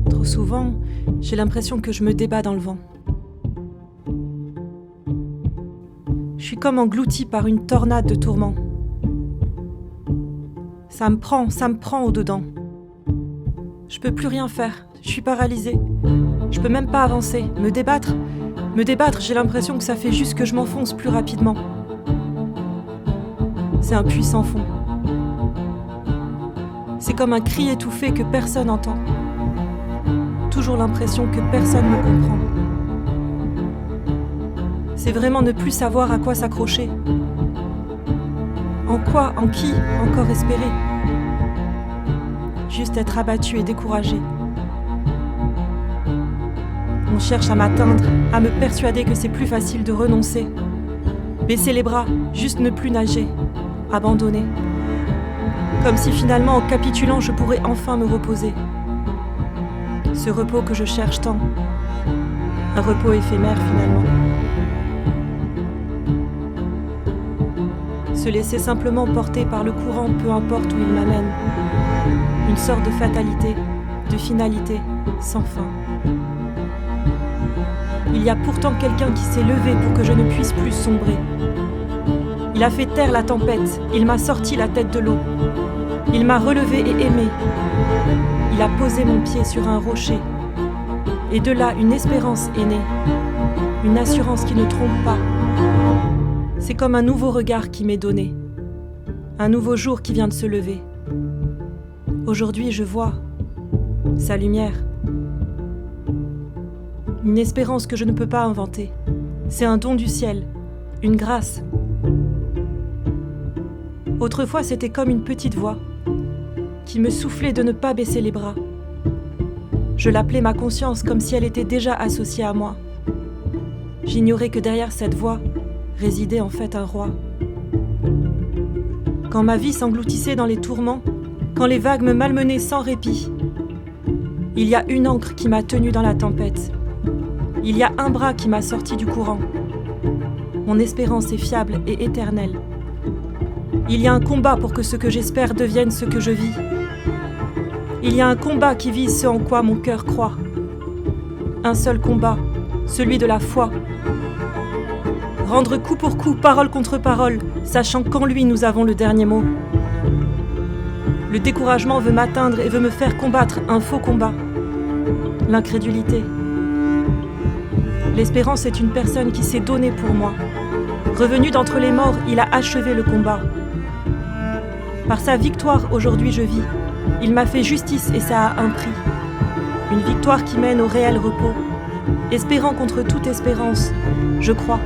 Trop souvent, j'ai l'impression que je me débat dans le vent. Je suis comme engloutie par une tornade de tourments. Ça me prend au-dedans. Je peux plus rien faire, je suis paralysée. Je peux même pas avancer. Me débattre, j'ai l'impression que ça fait juste que je m'enfonce plus rapidement. C'est un puits sans fond. C'est comme un cri étouffé que personne n'entend. Toujours l'impression que personne ne comprend. C'est vraiment ne plus savoir à quoi s'accrocher. En quoi, en qui encore espérer? Juste être abattu et découragé. On cherche à m'atteindre, à me persuader que c'est plus facile de renoncer. Baisser les bras, juste ne plus nager, abandonner. Comme si finalement, en capitulant, je pourrais enfin me reposer. Ce repos que je cherche tant. Un repos éphémère finalement. Se laisser simplement porter par le courant, peu importe où il m'amène. Une sorte de fatalité, de finalité, sans fin. Il y a pourtant quelqu'un qui s'est levé pour que je ne puisse plus sombrer. Il a fait taire la tempête, il m'a sorti la tête de l'eau. Il m'a relevé et aimé. Il a posé mon pied sur un rocher. Et de là, une espérance est née. Une assurance qui ne trompe pas. C'est comme un nouveau regard qui m'est donné. Un nouveau jour qui vient de se lever. Aujourd'hui, je vois sa lumière. Une espérance que je ne peux pas inventer. C'est un don du ciel, une grâce. Autrefois, c'était comme une petite voix qui me soufflait de ne pas baisser les bras. Je l'appelais ma conscience comme si elle était déjà associée à moi. J'ignorais que derrière cette voix résidait en fait un roi. Quand ma vie s'engloutissait dans les tourments, quand les vagues me malmenaient sans répit, il y a une ancre qui m'a tenue dans la tempête. Il y a un bras qui m'a sorti du courant. Mon espérance est fiable et éternelle. Il y a un combat pour que ce que j'espère devienne ce que je vis. Il y a un combat qui vise ce en quoi mon cœur croit. Un seul combat, celui de la foi. Rendre coup pour coup, parole contre parole, sachant qu'en lui nous avons le dernier mot. Le découragement veut m'atteindre et veut me faire combattre un faux combat. L'incrédulité. L'espérance est une personne qui s'est donnée pour moi. Revenu d'entre les morts, il a achevé le combat. Par sa victoire, aujourd'hui je vis. Il m'a fait justice et ça a un prix. Une victoire qui mène au réel repos. Espérant contre toute espérance, je crois.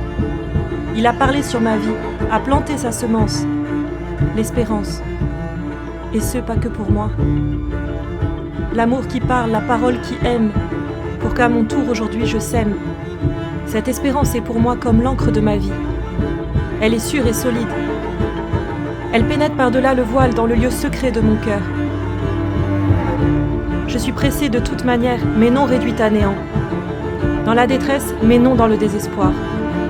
Il a parlé sur ma vie, a planté sa semence, l'espérance. Et ce, pas que pour moi. L'amour qui parle, la parole qui aime, pour qu'à mon tour aujourd'hui je sème. Cette espérance est pour moi comme l'encre de ma vie. Elle est sûre et solide. Elle pénètre par-delà le voile dans le lieu secret de mon cœur. Je suis pressée de toute manière, mais non réduite à néant. Dans la détresse, mais non dans le désespoir.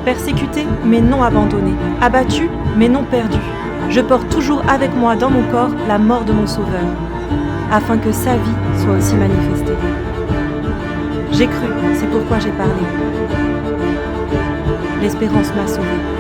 Persécutée, mais non abandonnée. Abattue, mais non perdue. Je porte toujours avec moi dans mon corps la mort de mon Sauveur, afin que sa vie soit aussi manifestée. J'ai cru, c'est pourquoi j'ai parlé. L'espérance m'a sauvée.